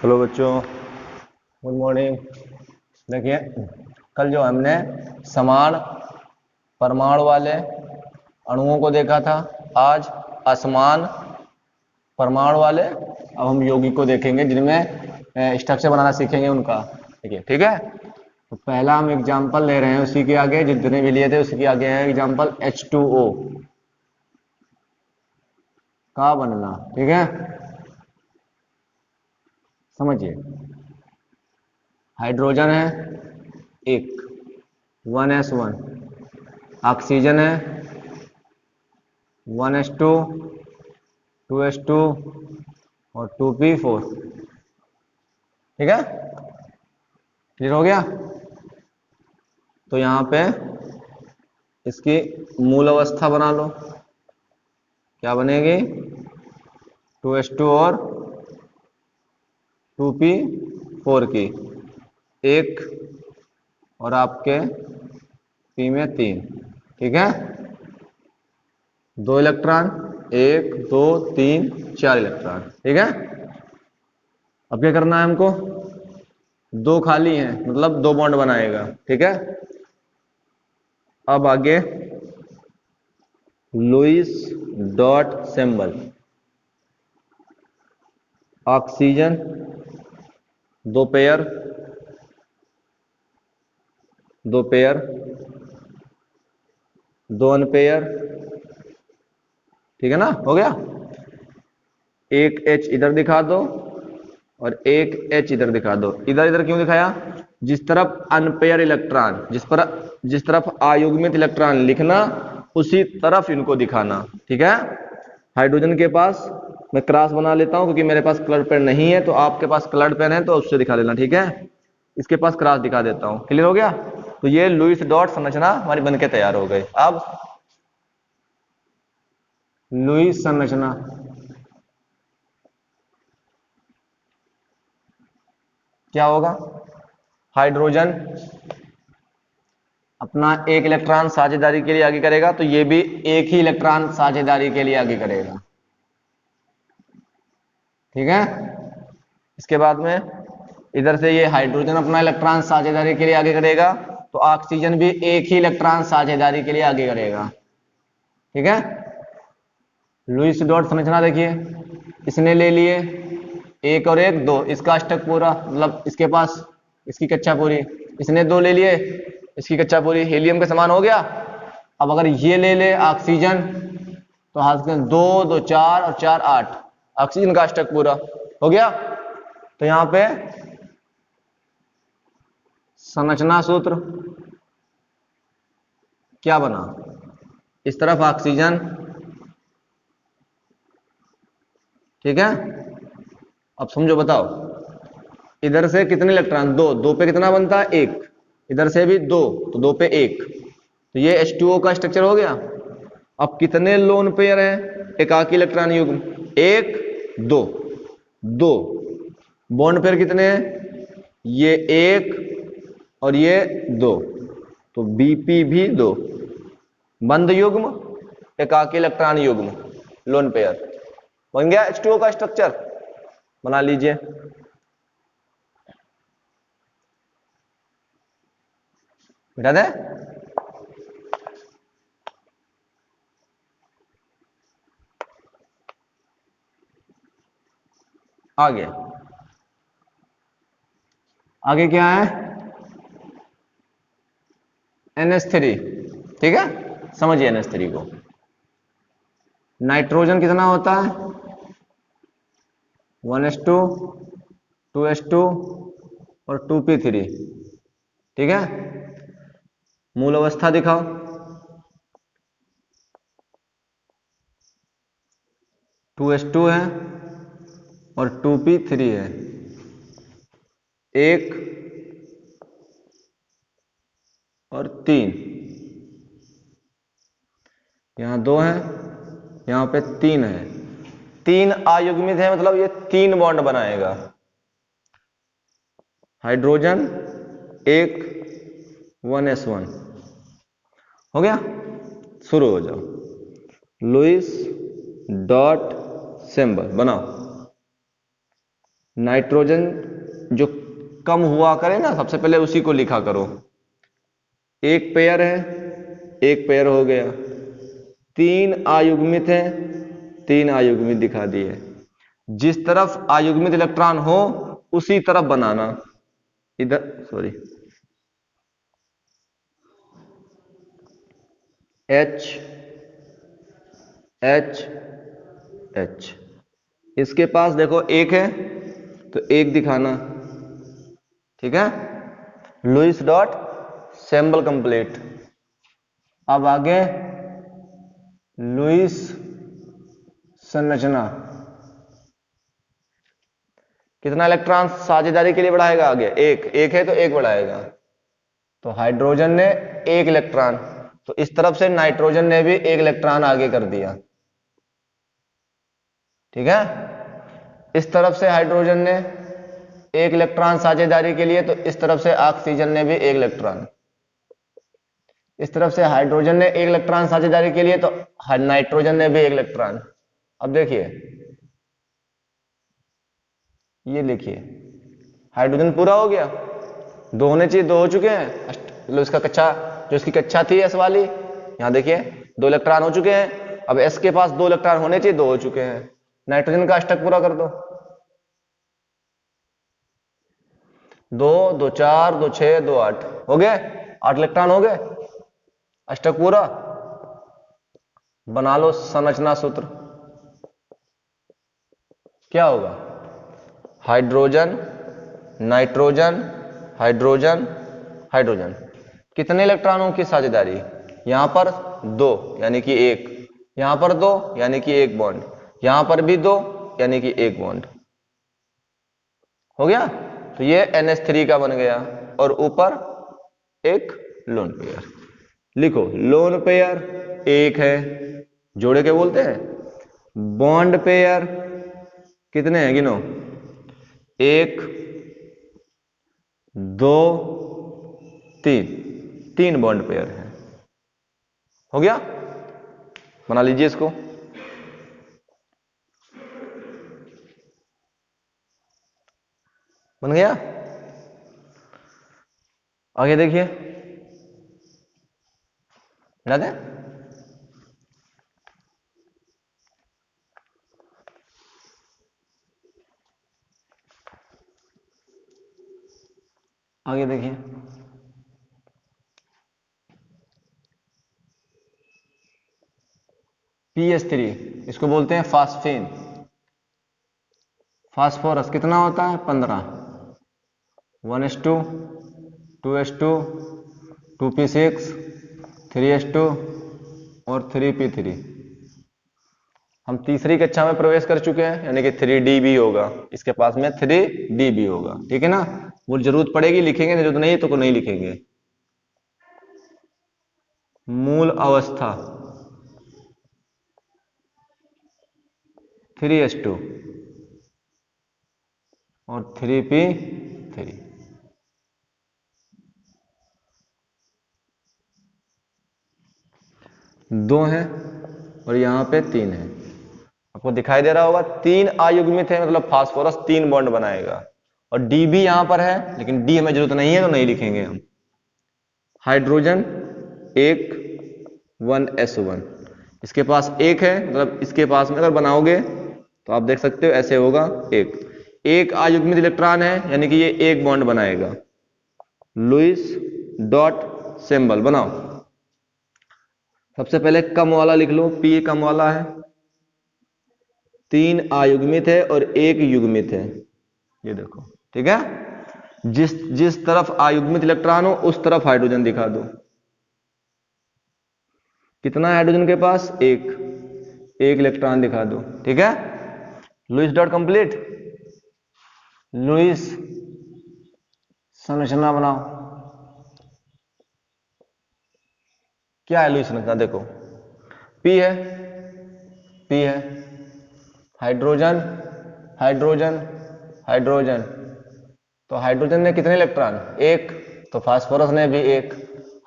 Hello बच्चों, good morning. देखिए, कल जो हमने समान परमाणु वाले अणुओं को देखा था, आज असमान परमाणु वाले अब हम यौगिक को देखेंगे जिनमें स्ट्रक्चर बनाना सीखेंगे उनका। देखिए, ठीक है। तो पहला हम एग्जांपल ले रहे हैं, उसी के आगे जितने भी लिए थे उसी के आगे है एग्जांपल H2O का बनना। ठीक है, समझिए। हाइड्रोजन है एक 1s1, ऑक्सीजन है 1s2, 2s2 और 2p4। ठीक है, क्लियर हो गया। तो यहां पे इसकी मूल अवस्था बना लो। क्या बनेगी? 2s2 और 2p4 की एक और आपके पी में 3। ठीक है, 2 इलेक्ट्रॉन, 1 2 3 4 इलेक्ट्रॉन। ठीक है, अब क्या करना है हमको? 2 खाली हैं, मतलब 2 बॉन्ड बनाएगा। ठीक है, अब आगे Lewis dot symbol. Oxygen 2 pair, 2 pair, 2 unpair. ठीक है ना, हो गया। एक H इधर दिखा दो और एक H इधर दिखा दो। इधर इधर क्यों दिखाया? जिस तरफ अनपेयर इलेक्ट्रॉन, जिस तरफ अयुग्मित इलेक्ट्रॉन लिखना, उसी तरफ इनको दिखाना। ठीक है, हाइड्रोजन के पास मैं क्रॉस बना लेता हूं क्योंकि मेरे पास कलर पेन नहीं है, तो आपके पास कलर पेन है तो उससे दिखा देना। ठीक है, इसके पास क्रॉस दिखा देता हूं। क्लियर हो गया। तो ये लुईस डॉट संरचना हमारी बनके तैयार हो गई। अब लुईस संरचना क्या होगा? हाइड्रोजन अपना एक इलेक्ट्रॉन साझेदारी के लिए आगे करेगा, तो ये भी एक ही इलेक्ट्रॉन साझेदारी के लिए आगे करेगा। ठीक है, इसके बाद में इधर से ये हाइड्रोजन अपना इलेक्ट्रॉन साझेदारी के लिए आगे करेगा, तो ऑक्सीजन भी एक ही इलेक्ट्रॉन साझेदारी के लिए आगे करेगा। ठीक है, लुईस डॉट संरचना देखिए, इसने ले लिए एक और एक 2, इसका अष्टक पूरा, मतलब इसके पास इसकी कक्षा पूरी। इसने 2 ले लिए, इसकी कक्षा पूरी, हीलियम के समान हो गया। अब अगर ये ले ले ऑक्सीजन, तो हाथ 2 2 4 और 4 8, ऑक्सीजन का अष्टक पूरा हो गया। तो यहां पे संरचना सूत्र क्या बना? इस तरफ ऑक्सीजन, ठीक है। अब समझो, बताओ, इधर से कितने इलेक्ट्रॉन? 2, 2 पे कितना बनता है? 1। इधर से भी 2, तो 2 पे 1, तो ये H2O का स्ट्रक्चर हो गया। अब कितने लोन पेयर हैं एकाकी इलेक्ट्रॉन युग्म? 1 2 2। बॉन्ड पेयर कितने हैं? ये 1 और ये 2, तो Bp भी 2। बंद युग्म, एकाकी इलेक्ट्रॉन युग्म, लोन पेयर बन गया H2O का स्ट्रक्चर। बना लीजिए। बिठा दे। आगे आगे क्या है? NH3। ठीक है, समझिए NH3 को। नाइट्रोजन कितना होता है? 1s2, 2s2 और 2p3। ठीक है, मूल अवस्था दिखाओ। 2s2 है और 2p3 है। 1 और 3, यहां 2 है, यहां पे 3 है। 3 अयुग्मित है, मतलब ये 3 बॉन्ड बनाएगा। हाइड्रोजन 1 1s1 हो गया। शुरू हो जाओ। लुईस डॉट सिंबल बनाओ। नाइट्रोजन जो कम हुआ करे ना, सबसे पहले उसी को लिखा करो। एक पेयर है, एक पेयर हो गया, 3 अयुग्मित है, 3 अयुग्मित दिखा दिए। जिस तरफ अयुग्मित इलेक्ट्रॉन हो उसी तरफ बनाना। इधर सॉरी, H H H, इसके पास देखो एक है तो एक दिखाना, ठीक है। Lewis dot symbol complete. अब आगे लुईस संरचना, कितना इलेक्ट्रॉन साझेदारी के लिए बढ़ाएगा? आगे एक है तो एक बढ़ाएगा। तो हाइड्रोजन ने एक इलेक्ट्रॉन, तो इस तरफ से नाइट्रोजन ने भी एक इलेक्ट्रॉन आगे कर दिया, ठीक है। इस तरफ से हाइड्रोजन ने एक इलेक्ट्रॉन साझेदारी के लिए, तो इस तरफ से ऑक्सीजन ने भी एक इलेक्ट्रॉन। इस तरफ से हाइड्रोजन ने एक इलेक्ट्रॉन साझेदारी के लिए, तो नाइट्रोजन ने भी एक इलेक्ट्रॉन। अब देखिए, ये लिखिए, हाइड्रोजन पूरा हो गया, 2 होने चाहिए, 2 हो चुके हैं। इसका कच्चा, जो इसकी कच्चा थी एस वाली, यहां देखिए 2 इलेक्ट्रॉन हो चुके हैं। अब एस के पास 2 इलेक्ट्रॉन होने चाहिए, 2 हो चुके हैं। नाइट्रोजन का अष्टक पूरा कर दो, 2 2 4 2 6 2 8 हो गए, 8 इलेक्ट्रॉन हो गए, अष्टक पूरा। बना लो संरचना सूत्र, क्या होगा? Hydrogen, nitrogen, hydrogen, hydrogen. कितने इलेक्ट्रॉनों की साझेदारी? यहां पर 2 यानी कि 1, यहां पर 2 यानी कि 1 बॉन्ड, यहां पर भी 2 यानी कि 1 बॉन्ड हो गया। तो ये NH3 का बन गया, और ऊपर एक लोन पेयर। लिखो, लोन पेयर एक है, जोड़े के बोलते हैं। बॉन्ड पेयर कितने हैं? गिनो, 1 2 3 बॉन्ड पेयर है। हो गया, बना लीजिए इसको। बन गया। आगे देखिए, बना दें। आगे देखिए, PS3, इसको बोलते हैं फास्फेन। फास्फोरस कितना होता है? 15, 1s2 2s2 2p6 3s2 और 3p3। हम तीसरी कक्षा में प्रवेश कर चुके हैं, यानी कि 3d भी होगा, इसके पास में 3d भी होगा, ठीक है ना। वो जरूरत पड़ेगी लिखेंगे, जरूरत नहीं तो नहीं लिखेंगे। मूल अवस्था 3s2 और 3p3। दो हैं और यहां पे 3 है, आपको दिखाई दे रहा होगा। 3 अयुग्मित है, मतलब फास्फोरस 3 बॉन्ड बनाएगा। और डी भी यहां पर है, लेकिन डी हमें जरूरत नहीं है तो नहीं लिखेंगे हम। हाइड्रोजन 1 1s1, इसके पास 1 है, मतलब इसके पास में अगर बनाओगे तो आप देख सकते हो ऐसे होगा। एक अयुग्मित इलेक्ट्रॉन है, यानी कि ये 1 बॉन्ड बनाएगा। लुईस डॉट सिंबल बनाओ। सबसे पहले कम वाला लिख लो, P कम वाला है, 3 अयुग्मित है और 1 युग्मित है, ये देखो, ठीक है। जिस तरफ अयुग्मित इलेक्ट्रॉन हो उस तरफ हाइड्रोजन दिखा दो। कितना है हाइड्रोजन के पास? 1 इलेक्ट्रॉन दिखा दो, ठीक है। लुईस डॉट कंप्लीट, लुईस संरचना बनाओ। क्या है लुईस संरचना? देखो, P है, हाइड्रोजन हाइड्रोजन हाइड्रोजन, तो हाइड्रोजन ने कितने इलेक्ट्रॉन? 1, तो फास्फोरस ने भी 1,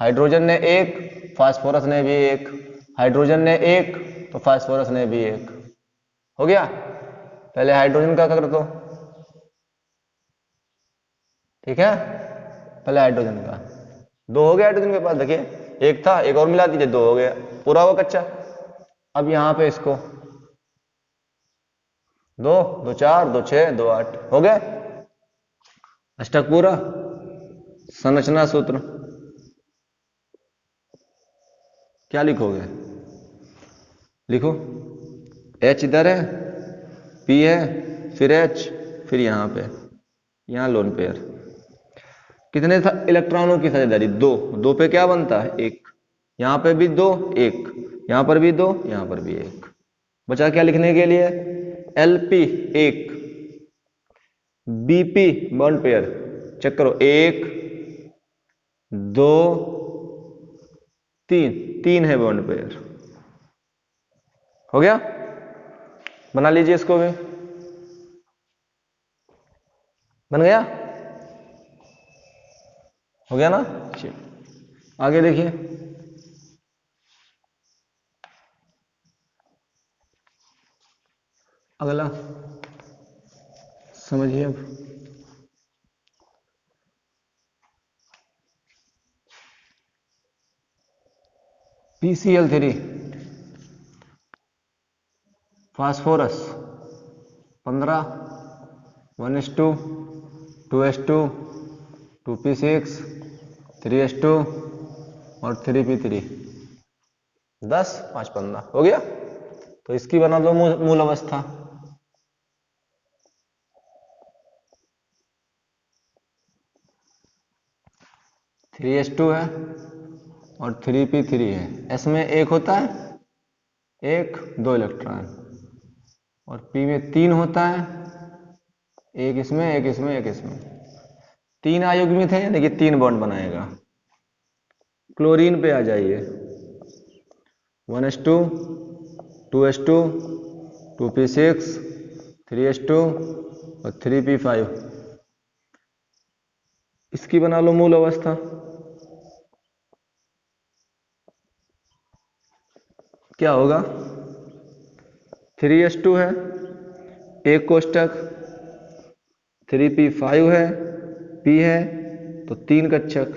हाइड्रोजन ने 1, फास्फोरस ने भी 1, हाइड्रोजन ने 1, तो फास्फोरस ने भी 1। हो गया। पहले हाइड्रोजन का कर दो, ठीक है, पहले हाइड्रोजन का 2 हो गया हाइड्रोजन के पास, देखिए 1 था, एक और मिला दीजिए 2 हो गया, पूरा हुआ कच्चा। अब यहां पे इसको 2 2 4 2 6 2 8 हो गया अष्टक पूरा। संरचना सूत्र क्या लिखोगे, लिखो H इधर है, P है, फिर H, फिर यहां पे, यहां लोन पेयर। कितने था इलेक्ट्रॉनों की साझेदारी, 2 2 पे क्या बनता है 1, यहां पे भी 2 1, यहां पर भी 2, यहां पर भी 1। बचा क्या लिखने के लिए, LP 1, BP bond pair, check करो 1 2 3, 3 है बॉन्ड पेयर। हो गया, बना लीजिए इसको भी, बन गया, हो गया ना। आगे देखिए, अगला समझिए अब, PCl3 phosphorus 15 1s2 2s2 2p6 3s2 और 3p3 10 5 15 हो गया। तो इसकी बना दो मूल अवस्था, थ्री एस टू है और 3p3 है, इसमें एक होता है, एक 2 इलेक्ट्रॉन, और p में 3 होता है, एक इसमें एक इसमें एक इसमें, 3 अयुग्मित है यानी कि 3 बॉन्ड बनाएगा। क्लोरीन पे आ जाइए, 1s2 2s2 2p6 3s2 और 3p5, इसकी बना लो मूल अवस्था। क्या होगा, 3s2 है, एक कोष्टक, 3p5 है, p है, तो 3 कक्षक।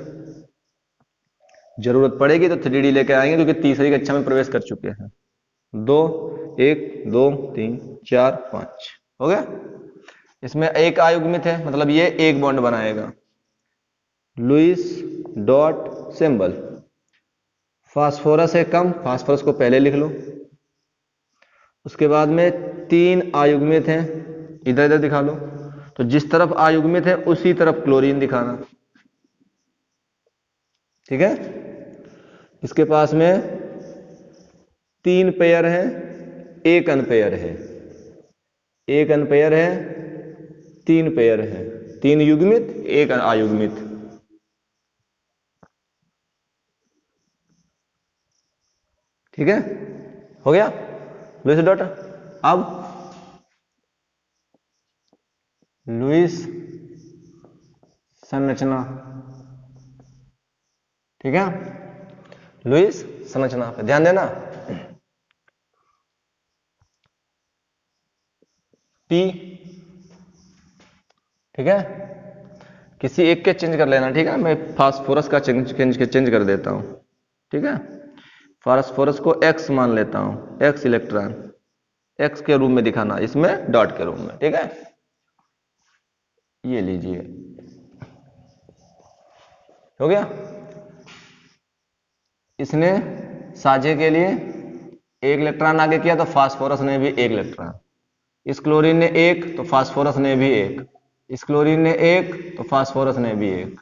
जरूरत पड़ेगी तो 3D लेके आएंगे क्योंकि तीसरी कक्षा में प्रवेश कर चुके हैं। 2 1 2 3 4 5 हो गया। इसमें एक अयुग्मित है, मतलब ये एक बॉन्ड बनाएगा। लुईस डॉट सिंबल, फास्फोरस है कम, फास्फोरस को पहले लिख लो। उसके बाद में 3 अयुग्मित हैं, इधर इधर दिखा लो, तो जिस तरफ अयुग्मित है उसी तरफ क्लोरीन दिखाना, ठीक है। इसके पास में 3 पेयर है, एक अनपेयर है, एक अनपेयर है, 3 पेयर है, 3 युग्मित एक अयुग्मित, ठीक है। हो गया लुईस डॉट। अब लुईस संरचना, ठीक है, लुईस संरचना पे ध्यान देना। P, ठीक है, किसी एक के चेंज कर लेना, ठीक है। मैं फास्फोरस का चेंज कर देता हूं, ठीक है। फास्फोरस को X मान लेता हूं, X इलेक्ट्रॉन, X के रूप में दिखाना, इसमें डॉट के रूप में, ठीक है। ये लीजिए, हो गया। इसने साझे के लिए एक इलेक्ट्रॉन आगे किया तो फास्फोरस ने भी एक इलेक्ट्रॉन, इस क्लोरीन ने एक तो फास्फोरस ने भी एक, इस क्लोरीन ने एक तो फास्फोरस ने भी एक,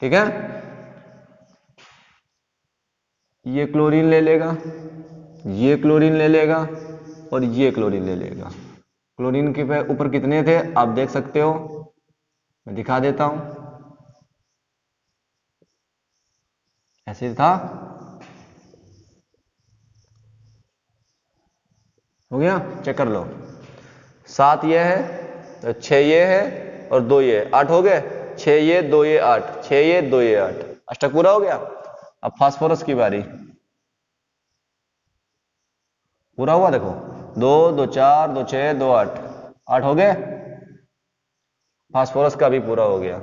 ठीक है। ये क्लोरीन ले लेगा, ये क्लोरीन ले लेगा और ये क्लोरीन ले लेगा। क्लोरीन के ऊपर कितने थे आप देख सकते हो, मैं दिखा देता हूं, ऐसे था, हो गया, चेक कर लो। 7 ये है, 6 ये है और 2 ये, 8 हो गए। 6 ये 2 ये 8, 6 ये 2 ये 8, अष्टक पूरा हो गया। अब फास्फोरस की बारी, पूरा हुआ, देखो 2 2 4 2 6 2 8, 8 हो गए। फास्फोरस का भी पूरा हो गया।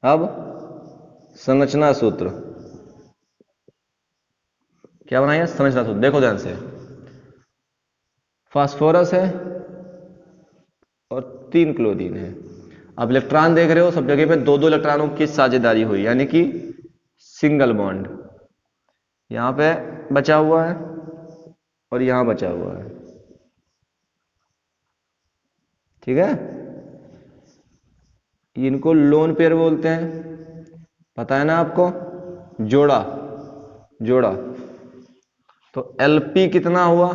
अब संरचना सूत्र क्या बनाइए, संरचना सूत्र देखो ध्यान से। फास्फोरस है और 3 क्लोरीन है। अब इलेक्ट्रॉन देख रहे हो, सब जगह पे 2-2 इलेक्ट्रॉनों की साझेदारी हुई, यानी कि सिंगल बॉन्ड यहां पे बचा हुआ है और यहां बचा हुआ है। ठीक है, इनको लोन पेयर बोलते हैं, पता है ना आपको, जोड़ा जोड़ा। तो एलपी कितना हुआ,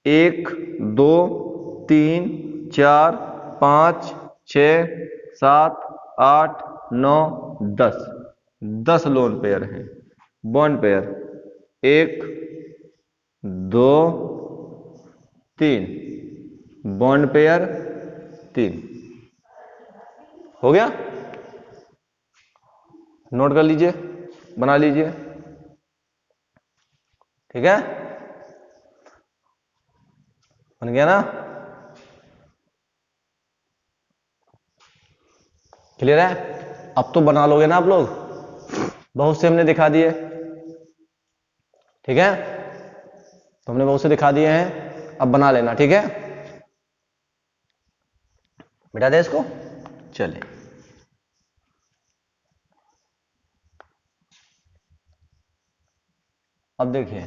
1 2 3 4 5 6 7 8 9 10, 10 लोन पेयर हैं। Bond pair 1 2 3, bond pair 3। हो गया, नोट कर लीजिए, बना लीजिए। ठीक है, बन गया ना, क्लियर है। अब तो बना लोगे ना आप लोग, बहुत से हमने दिखा दिए। ठीक है, तो हमने बहुत से दिखा दिए हैं, अब बना लेना। ठीक है, मिटा दे इसको, चले। अब देखिए,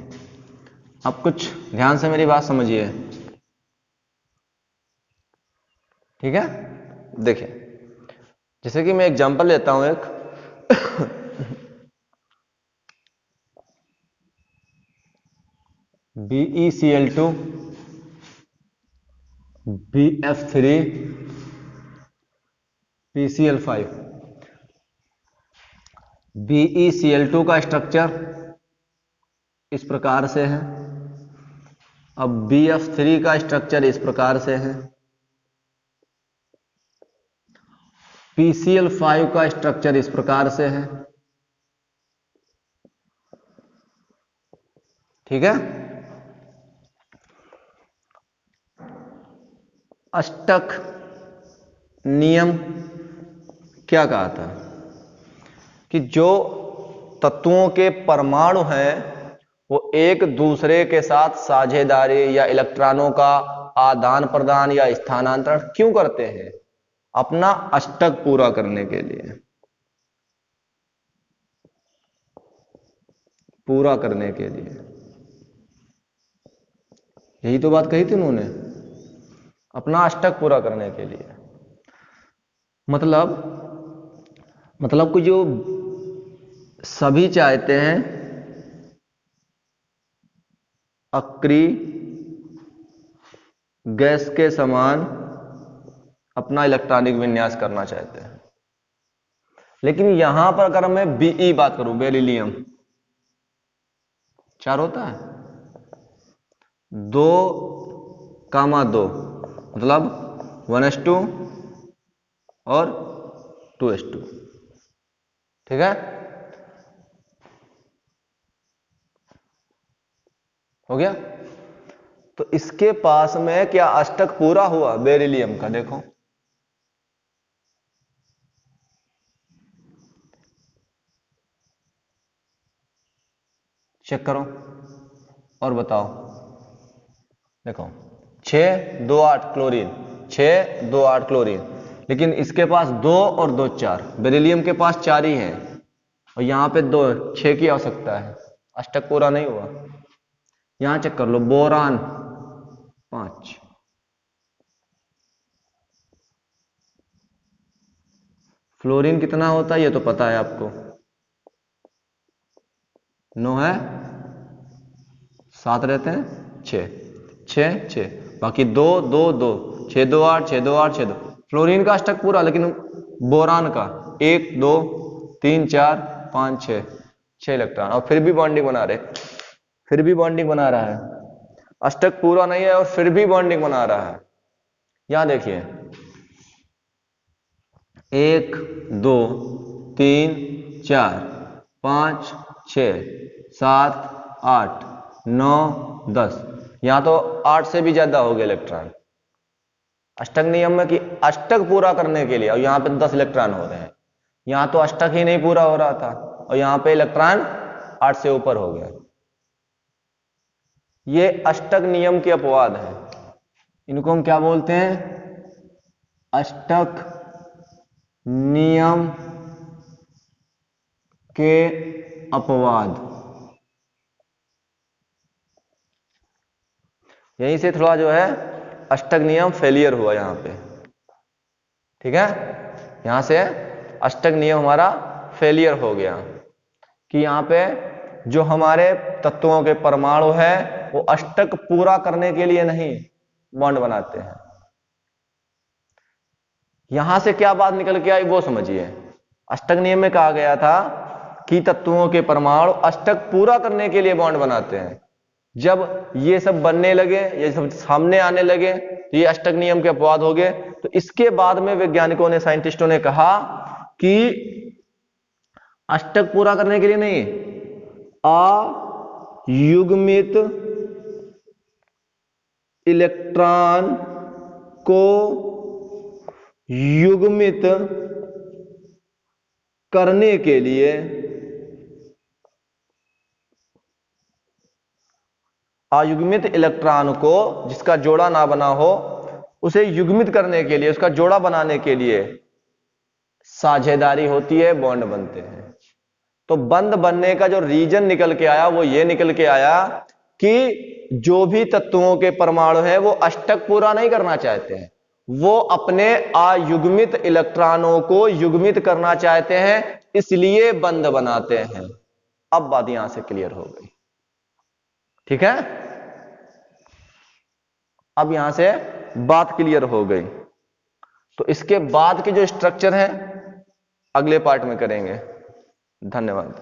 अब कुछ ध्यान से मेरी बात समझिए। ठीक है, देखिए, जैसे कि मैं एग्जांपल लेता हूं एक BeCl2 BF3 PCl5। BeCl2 का स्ट्रक्चर इस प्रकार से है, अब BF3 का स्ट्रक्चर इस प्रकार से है, PCl5 का स्ट्रक्चर इस प्रकार से है। ठीक है, अष्टक नियम क्या कहा था कि जो तत्वों के परमाणु हैं वो एक दूसरे के साथ साझेदारी या इलेक्ट्रॉनों का आदान प्रदान या स्थानांतरण क्यों करते हैं, अपना अष्टक पूरा करने के लिए, पूरा करने के लिए। यही तो बात कही थी उन्होंने, अपना अष्टक पूरा करने के लिए। मतलब कि जो सभी चाहते हैं अक्रिय गैस के समान अपना इलेक्ट्रॉनिक विन्यास करना चाहते हैं, लेकिन यहां पर अगर मैं बीई बात करूं, बेरिलियम 4 होता है, 2,2 मतलब 1s2 और 2s2। ठीक है, हो गया। तो इसके पास में क्या अष्टक पूरा हुआ बेरिलियम का, देखो चेक करो और बताओ। देखो 6,2,8 क्लोरीन, 6,2,8 क्लोरीन, लेकिन इसके पास 2 और 2 4, बेरिलियम के पास 4 ही है और यहां पे 2, 6 की आवश्यकता है, अष्टक पूरा नहीं हुआ। यहां चेक कर लो, बोरान 5, फ्लोरीन कितना होता है ये तो पता है आपको, 9 है, 7 रहते हैं, 6 6 6, बाकी 2 2 2, 6 2 8 6 2 8 6 2। फ्लोरीन का अष्टक पूरा, लेकिन बोरान का 1 2 3 4 5 6 इलेक्ट्रॉन, और फिर भी बॉन्डिंग बना रहे, फिर भी बॉन्डिंग बना रहा है, अष्टक पूरा नहीं है और फिर भी बॉन्डिंग बना रहा है। यहां देखिए 1 2 3 4 5 6 7 8 9 10, यहां तो 8 से भी ज्यादा हो गए इलेक्ट्रॉन, अष्टक नियम में कि अष्टक पूरा करने के लिए, और यहां पे 10 इलेक्ट्रॉन हो रहे हैं, यहां तो अष्टक ही नहीं पूरा हो रहा था और यहां पे इलेक्ट्रॉन 8 से ऊपर हो गया। ये अष्टक नियम के अपवाद है, इनको हम क्या बोलते हैं? अष्टक नियम के अपवाद। यहीं से थोड़ा जो है अष्टक नियम फेलियर हुआ यहां पे, ठीक है, यहां से अष्टक नियम हमारा फेलियर हो गया कि यहां पे जो हमारे तत्वों के परमाणु है वो अष्टक पूरा करने के लिए नहीं बॉन्ड बनाते हैं। यहां से क्या बात निकल के आई वो समझिए। अष्टक नियम में कहा गया था कि तत्वों के परमाणु अष्टक पूरा करने के लिए बॉन्ड बनाते हैं। जब ये सब बनने लगे, ये सब सामने आने लगे तो ये अष्टक नियम के अपवाद हो गए। तो इसके बाद में वैज्ञानिकों ने, साइंटिस्टों ने कहा कि अष्टक पूरा करने के लिए नहीं, अयुग्मित इलेक्ट्रॉन को युग्मित करने के लिए, अयुग्मित इलेक्ट्रॉन को जिसका जोड़ा ना बना हो उसे युग्मित करने के लिए, उसका जोड़ा बनाने के लिए साझेदारी होती है, बॉन्ड बनते हैं। तो बंद बनने का जो रीजन निकल के आया वो ये निकल के आया कि जो भी तत्वों के परमाणु हैं वो अष्टक पूरा नहीं करना चाहते हैं, वो अपने अयुग्मित इलेक्ट्रॉनों को युग्मित करना चाहते हैं, इसलिए बंद बनाते हैं। अब बात यहां से क्लियर हो गई, ठीक है, अब यहां से बात क्लियर हो गई। तो इसके बाद के जो स्ट्रक्चर है अगले पार्ट में करेंगे। धन्यवाद।